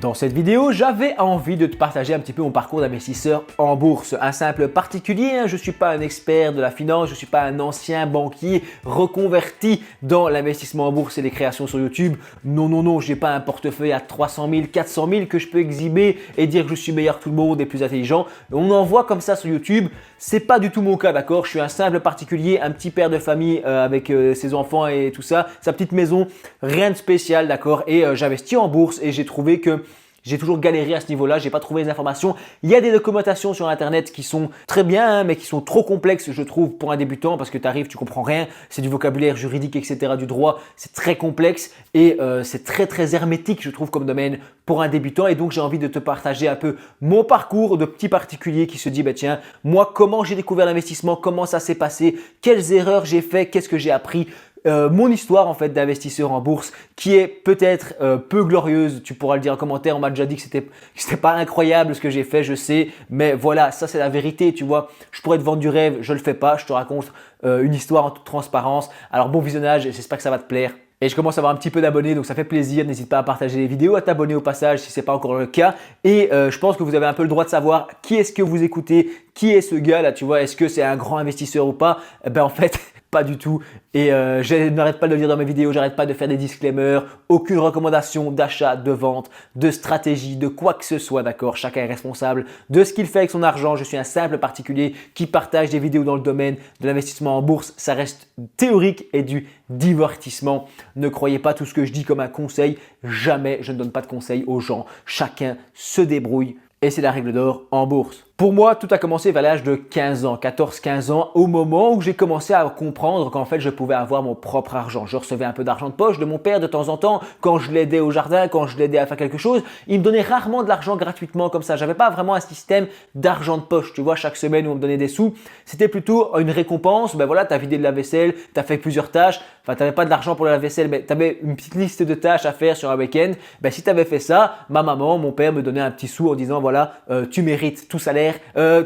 Dans cette vidéo, j'avais envie de te partager un petit peu mon parcours d'investisseur en bourse. Un simple particulier, je ne suis pas un expert de la finance, je ne suis pas un ancien banquier reconverti dans l'investissement en bourse et les créations sur YouTube. Non, je n'ai pas un portefeuille à 300 000, 400 000 que je peux exhiber et dire que je suis meilleur que tout le monde et plus intelligent. On en voit comme ça sur YouTube. C'est pas du tout mon cas, d'accord? Je suis un simple particulier, un petit père de famille avec ses enfants et tout ça, sa petite maison, rien de spécial, d'accord? Et j'investis en bourse et j'ai trouvé que j'ai toujours galéré à ce niveau-là, j'ai pas trouvé les informations. Il y a des documentations sur internet qui sont très bien, mais qui sont trop complexes, je trouve, pour un débutant, parce que tu arrives, tu comprends rien, c'est du vocabulaire juridique, etc., du droit, c'est très complexe et c'est très hermétique, je trouve, comme domaine pour un débutant. Et donc, j'ai envie de te partager un peu mon parcours de petit particulier qui se dit, bah tiens, moi, comment j'ai découvert l'investissement, comment ça s'est passé, quelles erreurs j'ai fait, qu'est-ce que j'ai appris. Mon histoire en fait d'investisseur en bourse qui est peut-être peu glorieuse, tu pourras le dire en commentaire, on m'a déjà dit que c'était pas incroyable ce que j'ai fait, je sais, mais voilà, ça c'est la vérité, tu vois. Je pourrais te vendre du rêve, je le fais pas, je te raconte une histoire en toute transparence. Alors bon visionnage, j'espère que ça va te plaire. Et je commence à avoir un petit peu d'abonnés, donc ça fait plaisir. N'hésite pas à partager les vidéos, à t'abonner au passage si ce n'est pas encore le cas. Et je pense que vous avez un peu le droit de savoir qui est-ce que vous écoutez, qui est ce gars là, tu vois, est-ce que c'est un grand investisseur ou pas? Ben en fait, pas du tout. Et je n'arrête pas de le dire dans mes vidéos, j'arrête pas de faire des disclaimers, aucune recommandation d'achat, de vente, de stratégie, de quoi que ce soit, d'accord? Chacun est responsable de ce qu'il fait avec son argent. Je suis un simple particulier qui partage des vidéos dans le domaine de l'investissement en bourse. Ça reste théorique et du divertissement. Ne croyez pas tout ce que je dis comme un conseil. Jamais je ne donne pas de conseils aux gens. Chacun se débrouille et c'est la règle d'or en bourse. Pour moi, tout a commencé vers l'âge de 15 ans, 14-15 ans, au moment où j'ai commencé à comprendre qu'en fait, je pouvais avoir mon propre argent. Je recevais un peu d'argent de poche de mon père de temps en temps, quand je l'aidais au jardin, quand je l'aidais à faire quelque chose. Il me donnait rarement de l'argent gratuitement comme ça. J'avais pas vraiment un système d'argent de poche, tu vois, chaque semaine où on me donnait des sous. C'était plutôt une récompense. Ben voilà, tu as vidé de la vaisselle, tu as fait plusieurs tâches. Enfin, tu n'avais pas de l'argent pour la vaisselle, mais tu avais une petite liste de tâches à faire sur un week-end. Ben, si tu avais fait ça, ma maman, mon père me donnait un petit sou en disant voilà, tu mérites tout salaire.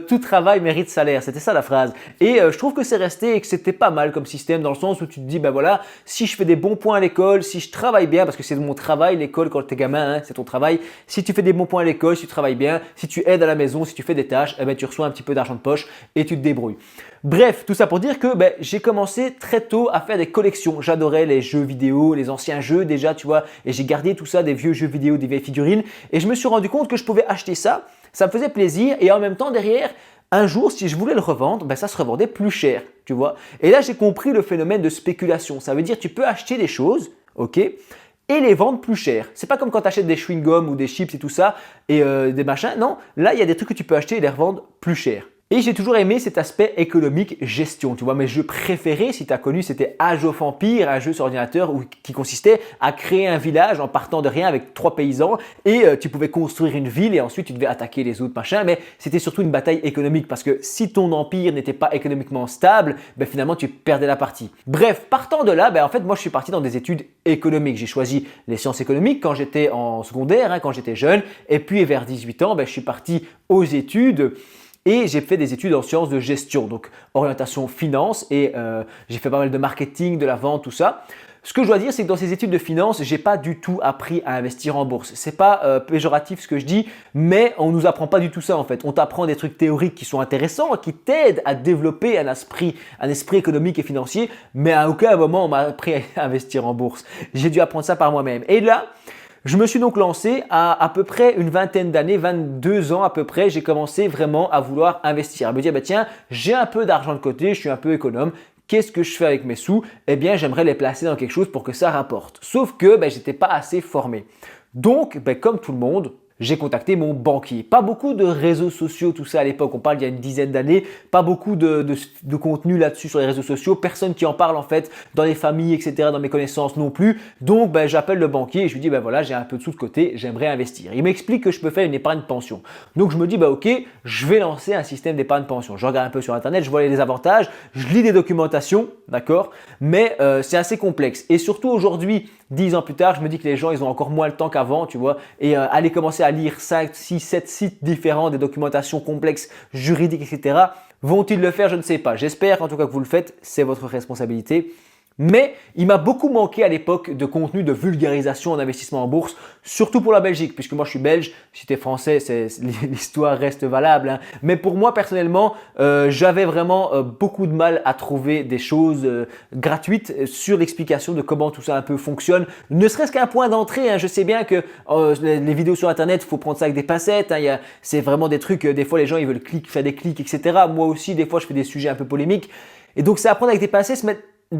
Tout travail mérite salaire, c'était ça la phrase. Et je trouve que c'est resté et que c'était pas mal comme système dans le sens où tu te dis, ben voilà, si je fais des bons points à l'école, si je travaille bien, parce que c'est mon travail, l'école quand t'es gamin, hein, c'est ton travail. Si tu fais des bons points à l'école, si tu travailles bien, si tu aides à la maison, si tu fais des tâches, eh ben, tu reçois un petit peu d'argent de poche et tu te débrouilles. Bref, tout ça pour dire que j'ai commencé très tôt à faire des collections. J'adorais les jeux vidéo, les anciens jeux déjà, tu vois, et j'ai gardé tout ça, des vieux jeux vidéo, des vieilles figurines. Et je me suis rendu compte que je pouvais acheter ça. Ça me faisait plaisir et en même temps derrière, un jour, si je voulais le revendre, ça se revendait plus cher, tu vois. Et là, j'ai compris le phénomène de spéculation. Ça veut dire que tu peux acheter des choses, ok, et les vendre plus cher. C'est pas comme quand tu achètes des chewing-gums ou des chips et tout ça et des machins. Non, là, il y a des trucs que tu peux acheter et les revendre plus cher. Et j'ai toujours aimé cet aspect économique gestion. Tu vois, mes jeux préférés, si tu as connu, c'était Age of Empires, un jeu sur ordinateur qui consistait à créer un village en partant de rien avec 3 paysans et tu pouvais construire une ville et ensuite tu devais attaquer les autres machins. Mais c'était surtout une bataille économique parce que si ton empire n'était pas économiquement stable, finalement tu perdais la partie. Bref, partant de là, en fait moi je suis parti dans des études économiques. J'ai choisi les sciences économiques quand j'étais en secondaire, quand j'étais jeune. Et puis vers 18 ans, je suis parti aux études. Et j'ai fait des études en sciences de gestion, donc orientation finance et j'ai fait pas mal de marketing, de la vente, tout ça. Ce que je dois dire, c'est que dans ces études de finance, j'ai pas du tout appris à investir en bourse. C'est pas péjoratif ce que je dis, mais on nous apprend pas du tout ça en fait. On t'apprend des trucs théoriques qui sont intéressants, qui t'aident à développer un esprit économique et financier, mais à aucun moment on m'a appris à investir en bourse. J'ai dû apprendre ça par moi-même. Et là, je me suis donc lancé à peu près une vingtaine d'années, 22 ans à peu près, j'ai commencé vraiment à vouloir investir, à me dire tiens, j'ai un peu d'argent de côté, je suis un peu économe, qu'est-ce que je fais avec mes sous? Eh bien, j'aimerais les placer dans quelque chose pour que ça rapporte. Sauf que j'étais pas assez formé. Donc, comme tout le monde, j'ai contacté mon banquier. Pas beaucoup de réseaux sociaux, tout ça à l'époque, on parle d'il y a une dizaine d'années, pas beaucoup de contenu là-dessus sur les réseaux sociaux, personne qui en parle en fait dans les familles, etc., dans mes connaissances non plus. Donc j'appelle le banquier et je lui dis voilà, j'ai un peu de sous de côté, j'aimerais investir. Il m'explique que je peux faire une épargne pension. Donc je me dis ok, je vais lancer un système d'épargne pension. Je regarde un peu sur internet, je vois les avantages, je lis des documentations, d'accord, mais c'est assez complexe. Et surtout aujourd'hui, 10 ans plus tard, je me dis que les gens ils ont encore moins le temps qu'avant, tu vois, et aller commencer à lire 5, 6, 7 sites différents, des documentations complexes, juridiques, etc. Vont-ils le faire? Je ne sais pas. J'espère en tout cas que vous le faites, c'est votre responsabilité. Mais il m'a beaucoup manqué à l'époque de contenu de vulgarisation en investissement en bourse, surtout pour la Belgique, puisque moi je suis belge, si tu es français, l'histoire reste valable, hein. Mais pour moi personnellement, j'avais vraiment beaucoup de mal à trouver des choses gratuites sur l'explication de comment tout ça un peu fonctionne, ne serait-ce qu'un point d'entrée, hein. Je sais bien que les vidéos sur internet, il faut prendre ça avec des pincettes, hein. C'est vraiment des trucs, des fois les gens ils veulent faire des clics, etc. Moi aussi, des fois je fais des sujets un peu polémiques. Et donc c'est à prendre avec des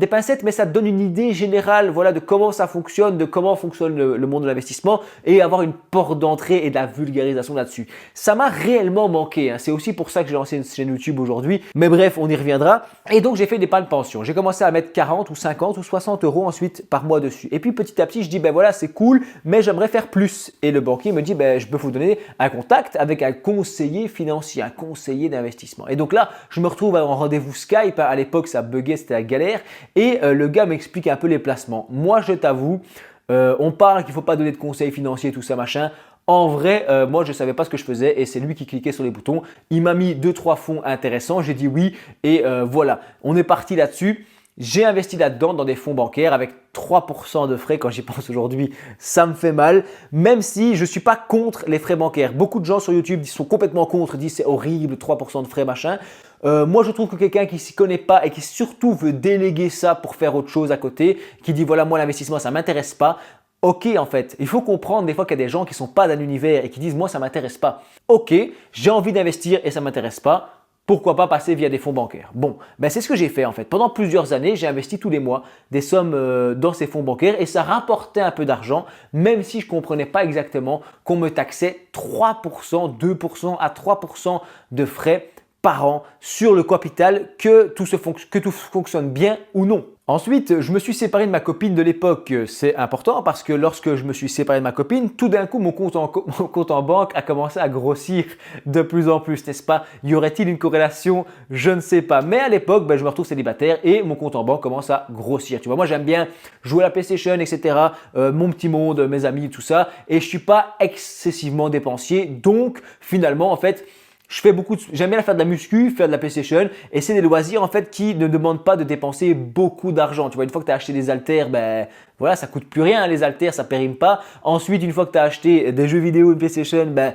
pincettes, mais ça te donne une idée générale, voilà, de comment ça fonctionne, de comment fonctionne le monde de l'investissement et avoir une porte d'entrée et de la vulgarisation là-dessus. Ça m'a réellement manqué, hein. C'est aussi pour ça que j'ai lancé une chaîne YouTube aujourd'hui. Mais bref, on y reviendra. Et donc j'ai fait des d'épargne pension. J'ai commencé à mettre 40 ou 50 ou 60 euros ensuite par mois dessus. Et puis petit à petit, je dis ben voilà, c'est cool, mais j'aimerais faire plus. Et le banquier me dit ben je peux vous donner un contact avec un conseiller financier, un conseiller d'investissement. Et donc là, je me retrouve en rendez-vous Skype. À l'époque, ça buguait, c'était la galère. Et le gars m'explique un peu les placements. Moi, je t'avoue, on parle qu'il ne faut pas donner de conseils financiers, tout ça, machin. En vrai, moi, je ne savais pas ce que je faisais et c'est lui qui cliquait sur les boutons. Il m'a mis 2-3 fonds intéressants. J'ai dit oui et voilà, on est parti là-dessus. J'ai investi là-dedans dans des fonds bancaires avec 3% de frais. Quand j'y pense aujourd'hui, ça me fait mal. Même si je ne suis pas contre les frais bancaires. Beaucoup de gens sur YouTube sont complètement contre, disent c'est horrible, 3% de frais, machin. Moi, je trouve que quelqu'un qui ne s'y connaît pas et qui surtout veut déléguer ça pour faire autre chose à côté, qui dit voilà, moi l'investissement, ça ne m'intéresse pas. Ok, en fait, il faut comprendre des fois qu'il y a des gens qui ne sont pas dans l'univers et qui disent moi, ça ne m'intéresse pas. Ok, j'ai envie d'investir et ça ne m'intéresse pas. Pourquoi pas passer via des fonds bancaires? Bon, ben c'est ce que j'ai fait en fait. Pendant plusieurs années, j'ai investi tous les mois des sommes dans ces fonds bancaires et ça rapportait un peu d'argent, même si je ne comprenais pas exactement qu'on me taxait 3%, 2% à 3% de frais par an sur le capital, que tout fonctionne bien ou non. Ensuite, je me suis séparé de ma copine de l'époque. C'est important parce que lorsque je me suis séparé de ma copine, tout d'un coup, mon compte en banque a commencé à grossir de plus en plus, n'est-ce pas? Y aurait-il une corrélation? Je ne sais pas. Mais à l'époque, je me retrouve célibataire et mon compte en banque commence à grossir. Tu vois, moi, j'aime bien jouer à la PlayStation, etc. Mon petit monde, mes amis, tout ça. Et je ne suis pas excessivement dépensier. Donc, finalement, en fait, j'aime bien faire de la muscu, faire de la PlayStation et c'est des loisirs en fait qui ne demandent pas de dépenser beaucoup d'argent. Tu vois, une fois que tu as acheté des haltères, ben voilà, ça coûte plus rien, hein, les haltères, ça périme pas. Ensuite, une fois que tu as acheté des jeux vidéo, une PlayStation, ben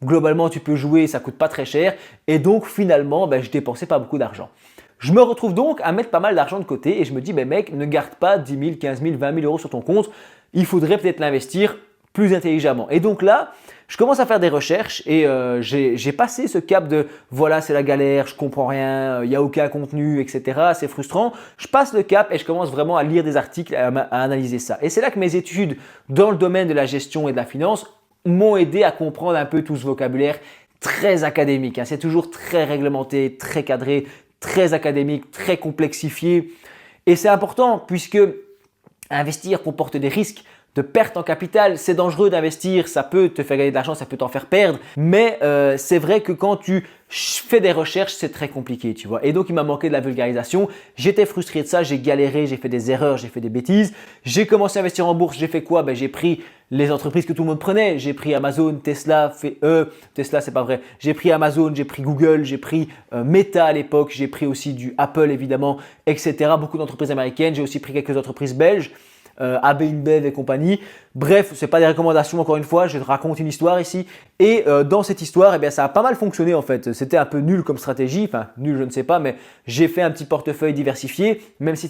globalement tu peux jouer, ça coûte pas très cher et donc finalement, ben je dépensais pas beaucoup d'argent. Je me retrouve donc à mettre pas mal d'argent de côté et je me dis, ben mec, ne garde pas 10 000, 15 000, 20 000 euros sur ton compte. Il faudrait peut-être l'investir plus intelligemment. Et donc là, je commence à faire des recherches et j'ai passé ce cap de voilà, c'est la galère, je comprends rien, il n'y a aucun contenu, etc. C'est frustrant. Je passe le cap et je commence vraiment à lire des articles, à analyser ça. Et c'est là que mes études dans le domaine de la gestion et de la finance m'ont aidé à comprendre un peu tout ce vocabulaire très académique, hein. C'est toujours très réglementé, très cadré, très académique, très complexifié. Et c'est important puisque investir comporte des risques de perte en capital. C'est dangereux d'investir, ça peut te faire gagner de l'argent, ça peut t'en faire perdre. Mais c'est vrai que quand tu fais des recherches, c'est très compliqué, tu vois. Et donc, il m'a manqué de la vulgarisation. J'étais frustré de ça, j'ai galéré, j'ai fait des erreurs, j'ai fait des bêtises. J'ai commencé à investir en bourse, j'ai fait quoi? J'ai pris les entreprises que tout le monde prenait. J'ai pris Amazon, Tesla, Tesla, c'est pas vrai. J'ai pris Amazon, j'ai pris Google, j'ai pris Meta à l'époque, j'ai pris aussi du Apple évidemment, etc. Beaucoup d'entreprises américaines. J'ai aussi pris quelques entreprises belges. AB InBev et compagnie. Bref, ce n'est pas des recommandations encore une fois, je te raconte une histoire ici. Et dans cette histoire, ça a pas mal fonctionné en fait. C'était un peu nul comme stratégie, enfin nul je ne sais pas, mais j'ai fait un petit portefeuille diversifié, même si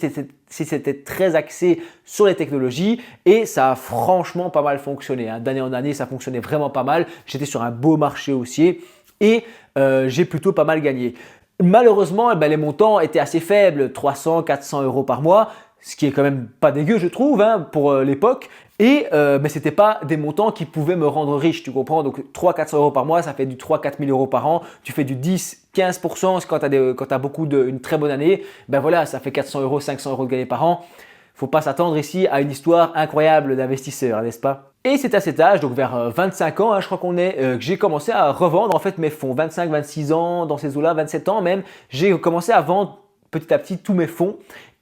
c'était très axé sur les technologies et ça a franchement pas mal fonctionné, hein. D'année en année, ça fonctionnait vraiment pas mal. J'étais sur un beau marché haussier et j'ai plutôt pas mal gagné. Malheureusement, les montants étaient assez faibles, 300, 400 euros par mois. Ce qui est quand même pas dégueu je trouve, hein, pour l'époque. Et mais ce n'était pas des montants qui pouvaient me rendre riche, tu comprends? Donc 300-400 euros par mois, ça fait du 3-4 000 euros par an. Tu fais du 10-15% quand tu as une très bonne année. Voilà, ça fait 400 euros, 500 euros de gagné par an. Faut pas s'attendre ici à une histoire incroyable d'investisseur, n'est-ce pas? Et c'est à cet âge, donc vers 25 ans, hein, je crois qu'on est, que j'ai commencé à revendre en fait mes fonds. 25-26 ans, dans ces eaux-là, 27 ans même, j'ai commencé à vendre petit à petit tous mes fonds.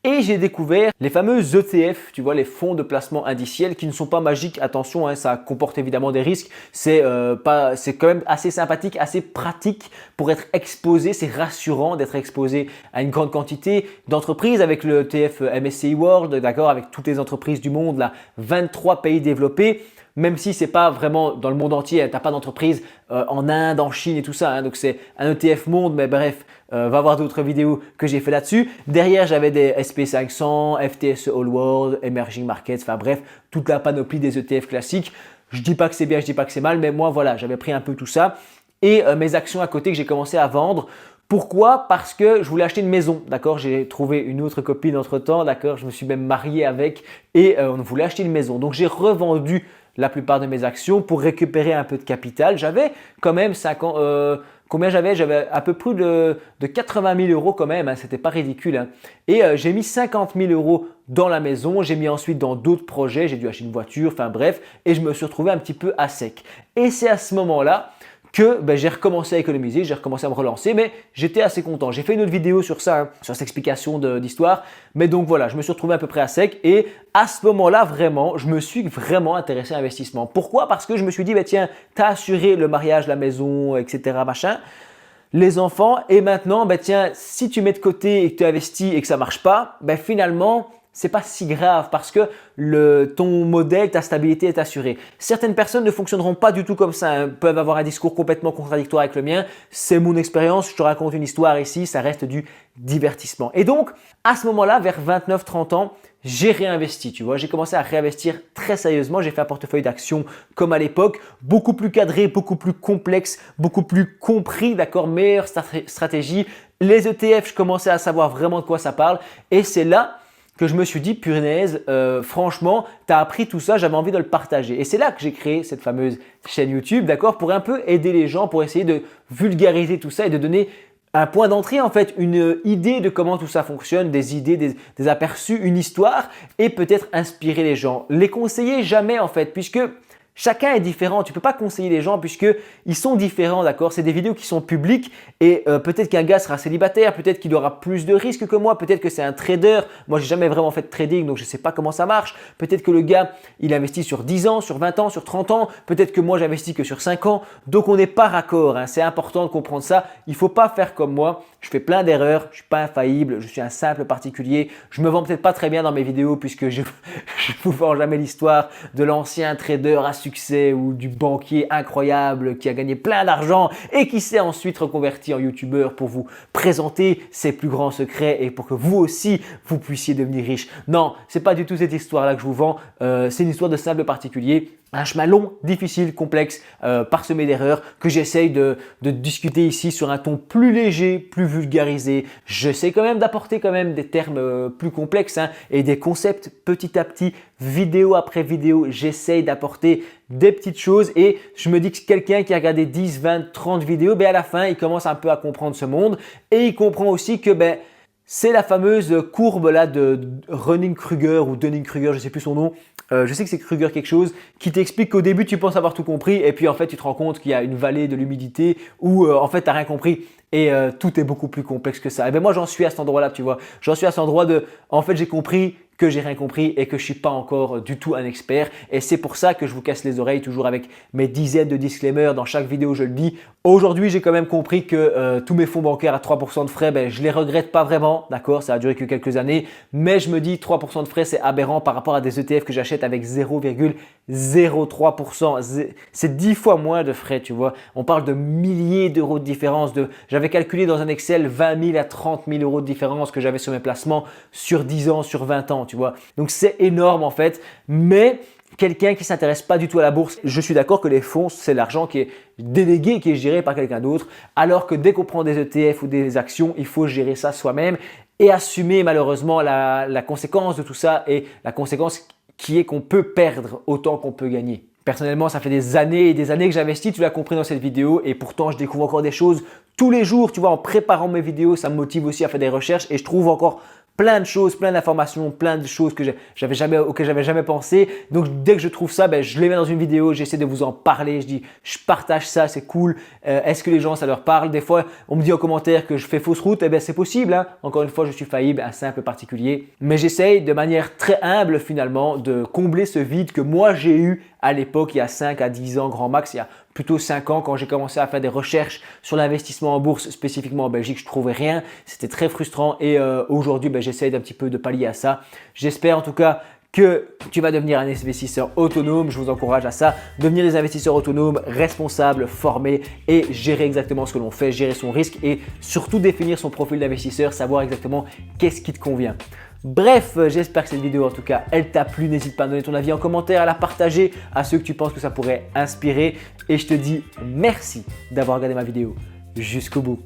et j'ai découvert les fameux ETF, tu vois, les fonds de placement indiciels qui ne sont pas magiques. Attention, hein, ça comporte évidemment des risques. C'est quand même assez sympathique, assez pratique pour être exposé. C'est rassurant d'être exposé à une grande quantité d'entreprises avec le ETF MSCI World, d'accord, avec toutes les entreprises du monde, là, 23 pays développés. Même si ce n'est pas vraiment dans le monde entier, tu n'as pas d'entreprise en Inde, en Chine et tout ça. Hein, donc c'est un ETF monde, mais bref, va voir d'autres vidéos que j'ai fait là-dessus. Derrière, j'avais des SP500, FTSE All World, Emerging Markets, enfin bref, toute la panoplie des ETF classiques. Je ne dis pas que c'est bien, je ne dis pas que c'est mal, mais moi voilà, j'avais pris un peu tout ça. Et mes actions à côté que j'ai commencé à vendre. Pourquoi? Parce que je voulais acheter une maison, d'accord? J'ai trouvé une autre copine entre-temps, d'accord? Je me suis même marié avec et on voulait acheter une maison. Donc j'ai revendu la plupart de mes actions pour récupérer un peu de capital. J'avais quand même 50, combien j'avais? J'avais à peu près de 80 000 euros quand même, hein, c'était pas ridicule. Hein. Et j'ai mis 50 000 euros dans la maison, j'ai mis ensuite dans d'autres projets, j'ai dû acheter une voiture, enfin bref, et je me suis retrouvé un petit peu à sec. Et c'est à ce moment-là que j'ai recommencé à économiser, j'ai recommencé à me relancer, mais j'étais assez content. J'ai fait une autre vidéo sur ça, hein, sur cette explication d'histoire, mais donc voilà, je me suis retrouvé à peu près à sec et à ce moment-là, vraiment, je me suis vraiment intéressé à l'investissement. Pourquoi? Parce que je me suis dit, tiens, tu as assuré le mariage, la maison, etc., machin, les enfants, et maintenant, tiens, si tu mets de côté et que tu investis et que ça ne marche pas, finalement, c'est pas si grave parce que ton modèle, ta stabilité est assurée. Certaines personnes ne fonctionneront pas du tout comme ça, hein, peuvent avoir un discours complètement contradictoire avec le mien. C'est mon expérience, je te raconte une histoire ici, ça reste du divertissement. Et donc, à ce moment-là, vers 29-30 ans, j'ai réinvesti, tu vois. J'ai commencé à réinvestir très sérieusement. J'ai fait un portefeuille d'actions comme à l'époque, beaucoup plus cadré, beaucoup plus complexe, beaucoup plus compris, d'accord, meilleure stratégie. Les ETF, je commençais à savoir vraiment de quoi ça parle et c'est là que je me suis dit, punaise, franchement, tu as appris tout ça, j'avais envie de le partager. Et c'est là que j'ai créé cette fameuse chaîne YouTube, d'accord, pour un peu aider les gens, pour essayer de vulgariser tout ça et de donner un point d'entrée, en fait, une idée de comment tout ça fonctionne, des idées, des aperçus, une histoire et peut-être inspirer les gens. Les conseiller jamais, en fait, puisque chacun est différent, tu ne peux pas conseiller les gens puisqu'ils sont différents, d'accord? C'est des vidéos qui sont publiques et peut-être qu'un gars sera célibataire, peut-être qu'il aura plus de risques que moi, peut-être que c'est un trader. Moi, j'ai jamais vraiment fait de trading, donc je ne sais pas comment ça marche. Peut-être que le gars, il investit sur 10 ans, sur 20 ans, sur 30 ans. Peut-être que moi, j'investis que sur 5 ans. Donc, on n'est pas raccord, hein. C'est important de comprendre ça. Il ne faut pas faire comme moi. Je fais plein d'erreurs, je ne suis pas infaillible, je suis un simple particulier. Je me vends peut-être pas très bien dans mes vidéos puisque je ne vous vends jamais l'histoire de l'ancien trader à succès ou du banquier incroyable qui a gagné plein d'argent et qui s'est ensuite reconverti en youtubeur pour vous présenter ses plus grands secrets et pour que vous aussi vous puissiez devenir riche. Non, c'est pas du tout cette histoire-là que je vous vends. C'est une histoire de simple particulier. Un chemin long, difficile, complexe, parsemé d'erreurs que j'essaye de discuter ici sur un ton plus léger, plus vulgarisé. J'essaie quand même d'apporter quand même des termes plus complexes hein, et des concepts petit à petit, vidéo après vidéo. J'essaye d'apporter des petites choses et je me dis que quelqu'un qui a regardé 10, 20, 30 vidéos, à la fin, il commence un peu à comprendre ce monde et il comprend aussi que c'est la fameuse courbe là de Dunning-Kruger ou Dunning-Kruger, je ne sais plus son nom. Je sais que c'est Kruger quelque chose qui t'explique qu'au début tu penses avoir tout compris et puis en fait tu te rends compte qu'il y a une vallée de l'humidité où en fait tu n'as rien compris et tout est beaucoup plus complexe que ça. Et moi j'en suis à cet endroit-là, tu vois. J'en suis à cet endroit de en fait j'ai compris que j'ai rien compris et que je suis pas encore du tout un expert et c'est pour ça que je vous casse les oreilles toujours avec mes dizaines de disclaimers dans chaque vidéo, je le dis. Aujourd'hui, j'ai quand même compris que tous mes fonds bancaires à 3% de frais, je les regrette pas vraiment, d'accord, ça a duré que quelques années, mais je me dis 3% de frais, c'est aberrant par rapport à des ETF que j'achète avec 0,03%. C'est 10 fois moins de frais, tu vois. On parle de milliers d'euros de différence. J'avais calculé dans un Excel 20 000 à 30 000 euros de différence que j'avais sur mes placements sur 10 ans, sur 20 ans, tu vois. Donc c'est énorme en fait, mais quelqu'un qui ne s'intéresse pas du tout à la bourse, je suis d'accord que les fonds, c'est l'argent qui est délégué, qui est géré par quelqu'un d'autre, alors que dès qu'on prend des ETF ou des actions, il faut gérer ça soi-même et assumer malheureusement la conséquence de tout ça et la conséquence qui est qu'on peut perdre autant qu'on peut gagner. Personnellement, ça fait des années et des années que j'investis, tu l'as compris dans cette vidéo et pourtant je découvre encore des choses tous les jours, tu vois, en préparant mes vidéos, ça me motive aussi à faire des recherches et je trouve encore plein de choses, plein d'informations, plein de choses auxquelles j'avais jamais pensé. Donc dès que je trouve ça, je les mets dans une vidéo, j'essaie de vous en parler. Je dis, je partage ça, c'est cool. Est-ce que les gens, ça leur parle? Des fois, on me dit en commentaire que je fais fausse route. Eh bien, c'est possible. Hein. Encore une fois, je suis faillible, un simple particulier. Mais j'essaye de manière très humble finalement de combler ce vide que moi j'ai eu à l'époque, il y a 5 à 10 ans grand max, il y a plutôt 5 ans quand j'ai commencé à faire des recherches sur l'investissement en bourse, spécifiquement en Belgique, je ne trouvais rien. C'était très frustrant et aujourd'hui, j'essaye d'un petit peu de pallier à ça. J'espère en tout cas que tu vas devenir un investisseur autonome. Je vous encourage à ça. Devenir des investisseurs autonomes, responsables, formés et gérer exactement ce que l'on fait, gérer son risque et surtout définir son profil d'investisseur, savoir exactement qu'est-ce qui te convient. Bref, j'espère que cette vidéo en tout cas, elle t'a plu. N'hésite pas à donner ton avis en commentaire, à la partager à ceux que tu penses que ça pourrait inspirer. Et je te dis merci d'avoir regardé ma vidéo jusqu'au bout.